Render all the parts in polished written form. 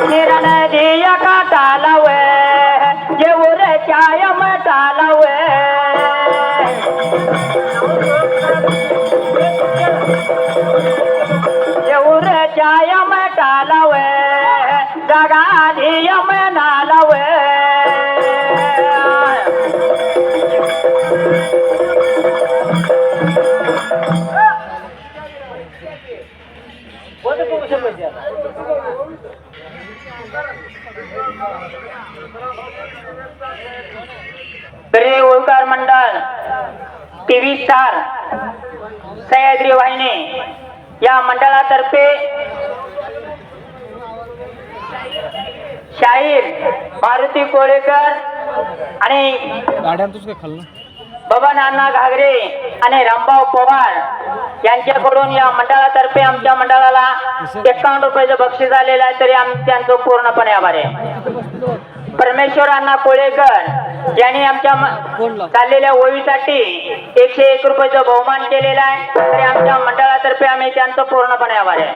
किरण दिया का तालावे ये उरे चाय में तालावे ये उरे चाय में तालावे जगा दिया में नालावे तरी ओंकार मंडळ टीव्ही स्टार सह्याद्री वाहिनी या मंडळातर्फे शाहीर मारुती कोळेकर आणि बबन अण्णा घागरे आणि रामभाऊ पवार यांच्याकडून या मंडळातर्फे आमच्या मंडळाला 51 रुपयाचं बक्षीस आलेलं आहे. तरी आम्ही त्यांचं पूर्णपणे आभार आहे. परमेश्वर अण्णा कोळेकर यांनी आमच्या चाललेल्या ओळीसाठी 101 रुपयाचं बहुमान केलेला आहे. तरी आमच्या मंडळातर्फे आम्ही त्यांचं पूर्णपणे आभार आहे.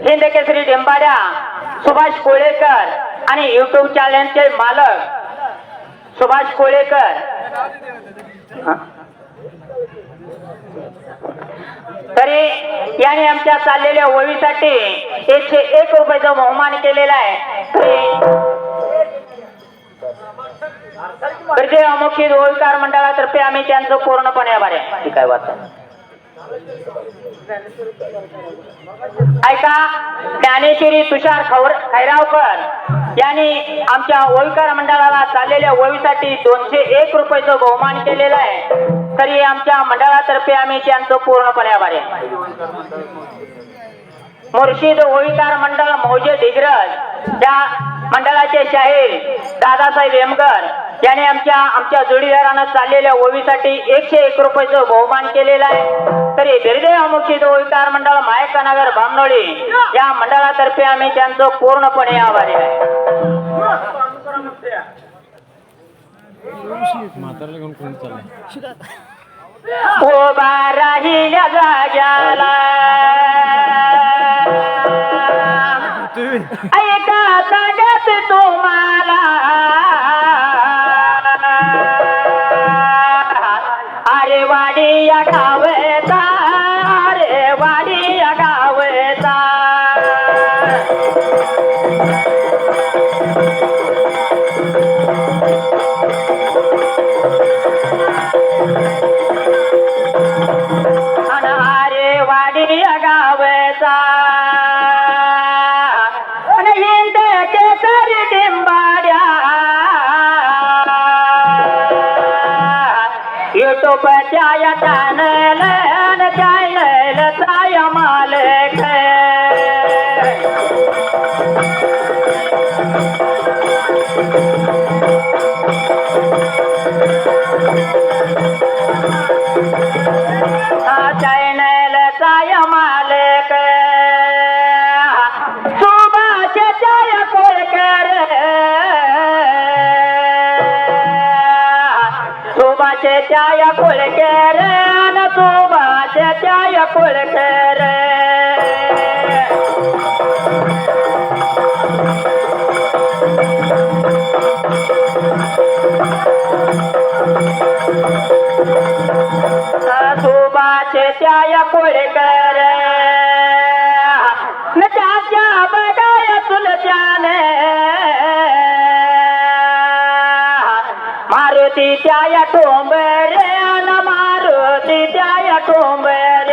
हिंद केसरी डेंबाड्या सुभाष कोळेकर आणि युट्यूब चॅनलचे मालक सुभाष कोळेकर तरी याने आमच्या चाललेल्या ओळीसाठी 101 रुपयाचा बहुमान केलेला आहे. तरी अमुखी ओळीकार मंडळातर्फे आम्ही त्यांचं पूर्णपणे आभार आहे. काय वाटत ऐका ज्ञानेश्वरी तुषार खैरावकर यांनी आमच्या ओळीकार मंडळाला चाललेल्या ओळीसाठी 201 रुपयाचं बहुमान केलेलं आहे. तरी आमच्या मंडळातर्फे आम्ही त्यांचं पूर्णपणे आभार आहे. मुर्शिद ओळीकार मंडळ मौजे डिग्रज या मंडळाचे शाहीर दादासाहेब हेमकर याने आमच्या जोडीदारानं चाललेल्या ओळीसाठी 101 रुपयाचं बहुमान केलेलं आहे. तरी बिरदेव मुर्शिद ओळीकार मंडळ मायकानगर बामनोळी या मंडळातर्फे आम्ही त्यांचं पूर्णपणे आभारी आहे. उभा राहिल्या जाग्याला ऐका सांगत तुम्हाला अरे वाडी या गावचा अरे वाडी या गावचा अरे वाडी या गावचा युट्यूबच्या या चॅनलचा या मालक चॅनलचा या मालक सुभाषच्या या कोळकर सुभाषच्या या कोळकर न सुभाषच्या या कोळकर सुभाषच्या या कोळकर न त्याच्या बघाय तुलच्याने मारुतीच्या या ठोंबर न मारुतीच्या या ठोंबर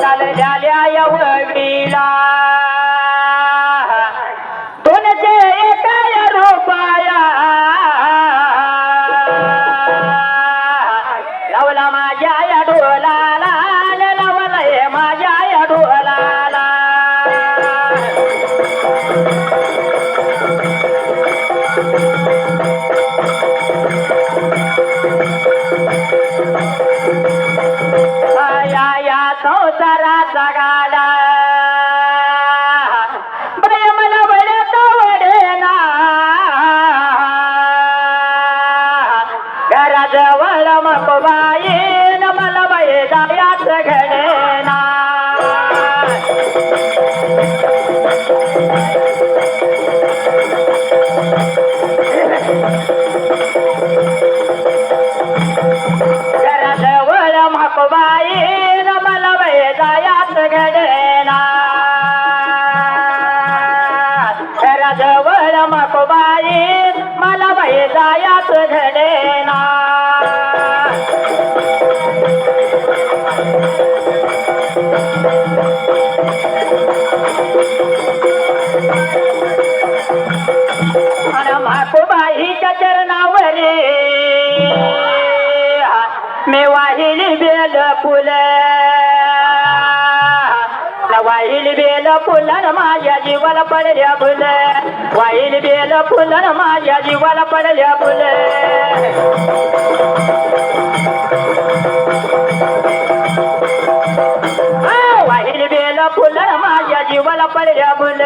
चालल्या या वळीला 201 रुपया लावला माझ्या या ढोलाला लावलाय माझ्या या ढोलाला घराजवळ मकोबाई न मला बाई जायाच घडेना घराजवळ मकोबाई न मला बाई जायाच घडेना घराजवळ मकोबाई मला बाई जायाच घडेना माकोबाईच्या चरणावरी मी वाहिली बेल फुल वाहिली बेल फुल माझ्या जीवाला पडल्या फुल वाहिली बेल फुल माझ्या जीवाला पडल्या फुल वाहिली बेल फुल माझ्या जीवाला पडल्या फुल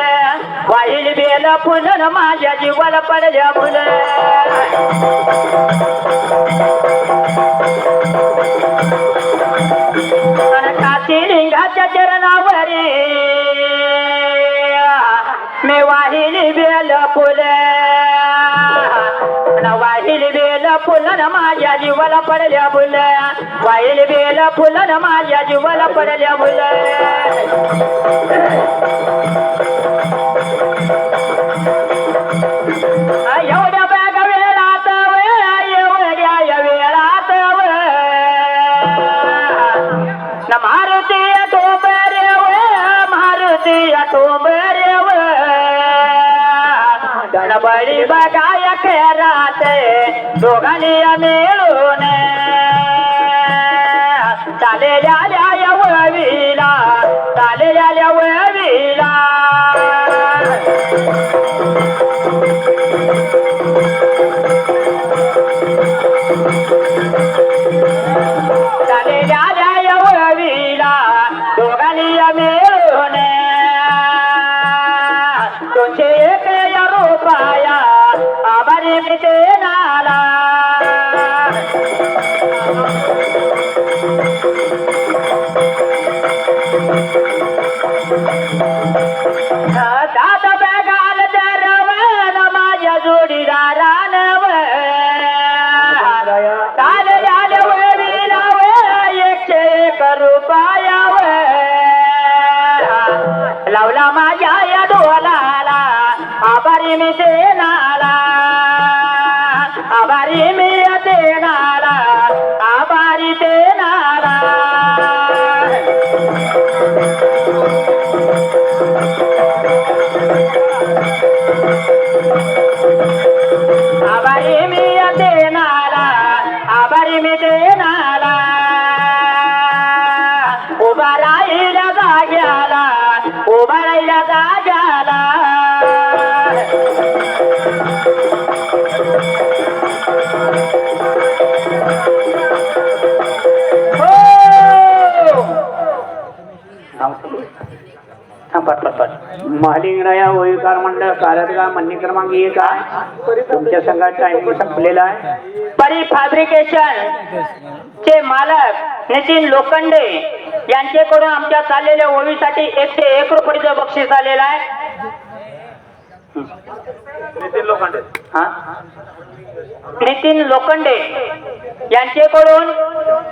वाहिली बेल फुल माझ्या जीवाला पडल्या फुल काती लिंगाच्या चरणावरी मी वाहिली बेल फुल वाहिली बेल फुल माझ्या जीवाला पडल्या फुल वाहिली बेल फुल माझ्या जीवाला पडल्या फुल एवढ्या बॅग वेळात एवढ्या वेळात मारुती टोबरे मारुती टोबरे गणबडी बघाय खेळात दोघांनी मिळून चालेल्या वळवीला चालेल्या वळवीला चालेल्या वळवीला दोघांनी मिळून 201 रुपया आभारी मी देणारा दाद बघाल दरवन माझ्या जोडीदारानव चालेल्या वळवीला 101 रुपयावर लावला माझ्या या डोलाला आभारी मी देणारा आभारी मी देणारा आभारी देणारा आभारी मी देणारा आभारी मी देणारा उभा राहिल्या जाग्याला उभा राहिल्या जाग्याला महालिंगराया ओळीकार मंडळ कारदगाव मंडी क्रमांक 1 आहे तुमच्या संघात टाइमिंग संपलेला आहे परी फॅब्रिकेशन चे मालक नितीन लोखंडे यांच्याकडून आमच्या चाललेल्या ओळीसाठी 101 रुपयाचं बक्षीस आलेलं आहे नितीन लोखंडे नितीन लोखंडे यांच्याकडून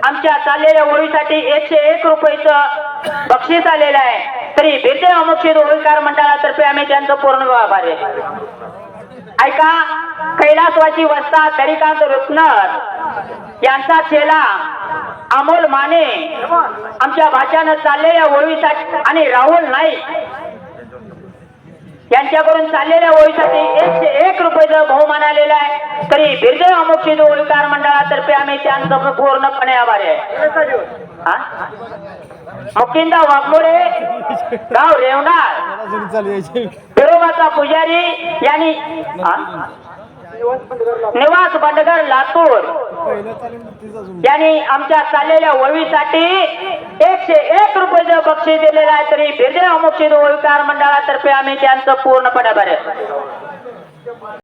आमच्या चाललेल्या ओळीसाठी 101 रुपयाचं बक्षीस आलेलं आहे तरी बिरते अमुक्षित ओळीकार मंडळातर्फे आम्ही त्यांचं पूर्ण आभार आहे ऐका कैलासवासी वस्ता तरिकांत रुपनर यांचा चेला अमोल माने आमच्या भाच्यानं चाललेल्या ओळीसाठी आणि राहुल नाईक यांच्याकडून चाललेल्या ओळीसाठी 101 रुपयाचं बहुमान आलेला आहे तरी बिरदेव अमुक्षित ओळीकार मंडळातर्फे आम्ही त्यांचं पूर्णपणे आभारी आहे मुकिंदा वाघमोडे गाव रेवणार बिरोबाचा पुजारी यांनी निवास बंडगर लातूर यांनी आमच्या चाललेल्या ओळीसाठी 101 रुपयाचं बक्षीस दिलेलं आहे तरी बिरदेव अमुक्षित ओळीकार मंडळातर्फे आम्ही त्यांचं पूर्णपणे आभारी आहे